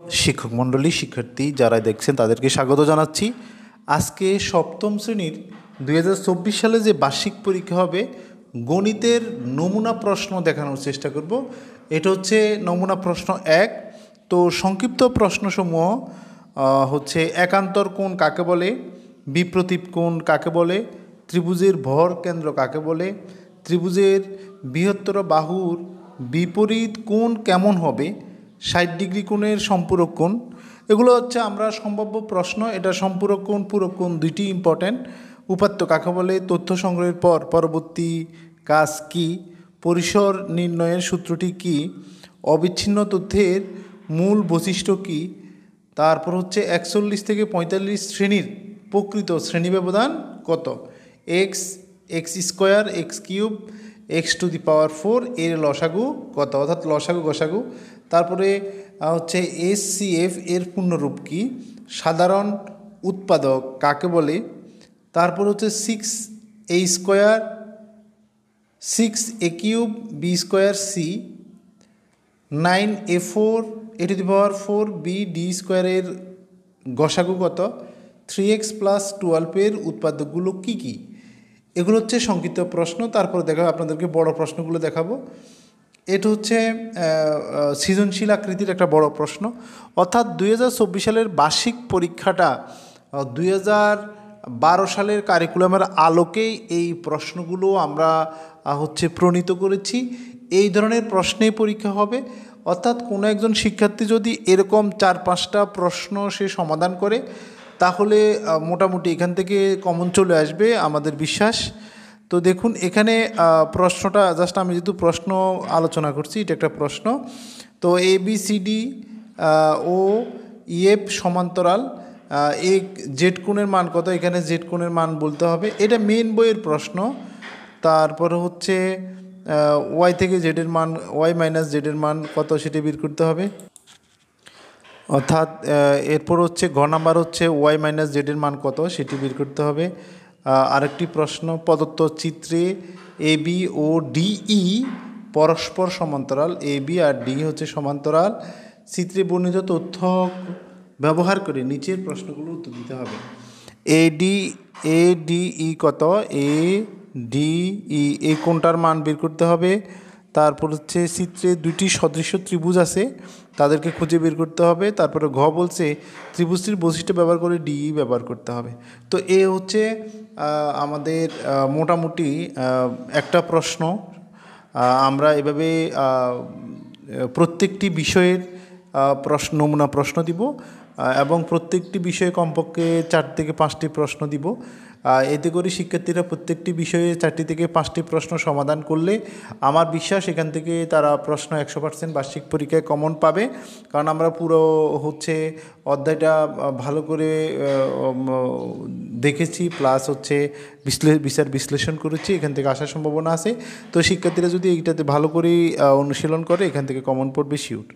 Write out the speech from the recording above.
শিক্ষক মণ্ডলী, শিক্ষার্থী যারা দেখছেন তাদেরকে স্বাগত জানাচ্ছি। আজকে সপ্তম শ্রেণীর 2024 সালে যে বার্ষিক পরীক্ষা হবে, গণিতের নমুনা প্রশ্ন দেখানোর চেষ্টা করব। এটা হচ্ছে নমুনা প্রশ্ন 1। তো সংক্ষিপ্ত প্রশ্নসমূহ হচ্ছে একান্তর কোণ কাকে বলে, বিপ্রতীপ কোণ কাকে বলে, ত্রিভুজের ভর কেন্দ্র কাকে বলে, ত্রিভুজের বৃহত্তর বাহুর বিপরীত কোণ কেমন হবে, 60 ডিগ্রি কোণের সম্পূরক কোণ। এগুলো হচ্ছে আমরা সম্ভাব্য প্রশ্ন। এটা সম্পূরক কোণ, পূরক কোণ দুইটি ইম্পর্ট্যান্ট। উপাত্ত কাকে বলে, তথ্য সংগ্রহের পর পরবর্তী কাজ কি, পরিসর নির্ণয়ের সূত্রটি কি, অবিচ্ছিন্ন তথ্যের মূল বৈশিষ্ট্য কি, তারপর হচ্ছে 41 থেকে 45 শ্রেণীর প্রকৃত শ্রেণী ব্যবধান কত, X, X square, X cube, X to the power 4 এর লসাগু কত, অর্থাৎ লসাগু গসাগু। তারপরে হচ্ছে এসসিএফ এর পূর্ণরূপ কি, সাধারণ উৎপাদক কাকে বলে, তারপর হচ্ছে 6a square, 6a cube, B square C, 9a4 A to the power 4 B D স্কোয়ারের গসাগু কত, 3x প্লাস 12 উৎপাদকগুলো কি কি। এগুলো হচ্ছে সংক্ষিপ্ত প্রশ্ন। তারপর দেখাবো আপনাদেরকে বড় প্রশ্নগুলো দেখাবো। এটা হচ্ছে সৃজনশীল আকৃতির একটা বড় প্রশ্ন। অর্থাৎ 2024 সালের বার্ষিক পরীক্ষাটা 2012 সালের কারিকুলামের আলোকেই এই প্রশ্নগুলো আমরা হচ্ছে প্রণীত করেছি। এই ধরনের প্রশ্নেই পরীক্ষা হবে। অর্থাৎ কোনো একজন শিক্ষার্থী যদি এরকম 4-5টা প্রশ্ন সে সমাধান করে, তাহলে মোটামুটি এখান থেকে কমন চলে আসবে আমাদের বিশ্বাস। তো দেখুন এখানে প্রশ্নটা জাস্ট আমি যেহেতু প্রশ্ন আলোচনা করছি, এটা একটা প্রশ্ন। তো A B C D O EF সমান্তরাল, এ জেড কোণের মান কত, এখানে জেড কোণের মান বলতে হবে। এটা মেন বইয়ের প্রশ্ন। তারপরে হচ্ছে ওয়াই থেকে জেডের মান, ওয়াই মাইনাস জেডের মান কত সেটা বের করতে হবে। অর্থাৎ এরপর হচ্ছে ঘ নাম্বার হচ্ছে ওয়াই মাইনাস জেডের মান কত সেটি বের করতে হবে। আরেকটি প্রশ্ন, প্রদত্ত চিত্রে এ বি ও ডিই পরস্পর সমান্তরাল, এ বি আর ডি হচ্ছে সমান্তরাল, চিত্রে বর্ণিত তথ্য ব্যবহার করে নিচের প্রশ্নগুলো উত্তর দিতে হবে। এ ডিই কত, এ ডিই এই কোণটার মান বের করতে হবে। তারপর হচ্ছে চিত্রে দুইটি সদৃশ্য ত্রিভুজ আছে, তাদেরকে খুঁজে বের করতে হবে। তারপরে ঘ বলছে ত্রিভুজটির বৈশিষ্ট্য ব্যবহার করে ডিই ব্যবহার করতে হবে। তো এ হচ্ছে আমাদের মোটামুটি একটা প্রশ্ন। আমরা এভাবে প্রত্যেকটি বিষয়ের নমুনা প্রশ্ন দিব এবং প্রত্যেকটি বিষয়ে কমপক্ষে 4 থেকে 5টি প্রশ্ন দিব। এতে করে শিক্ষার্থীরা প্রত্যেকটি বিষয়ে 4টি থেকে 5টি প্রশ্ন সমাধান করলে আমার বিশ্বাস এখান থেকে তারা প্রশ্ন 100% বার্ষিক পরীক্ষায় কমন পাবে। কারণ আমরা পুরো হচ্ছে অধ্যায়টা ভালো করে দেখেছি, প্লাস হচ্ছে বিচার বিশ্লেষণ করেছি, এখান থেকে আসার সম্ভাবনা আছে। তো শিক্ষার্থীরা যদি এইটাতে ভালো করে অনুশীলন করে এখান থেকে কমন পড়বে শিওর।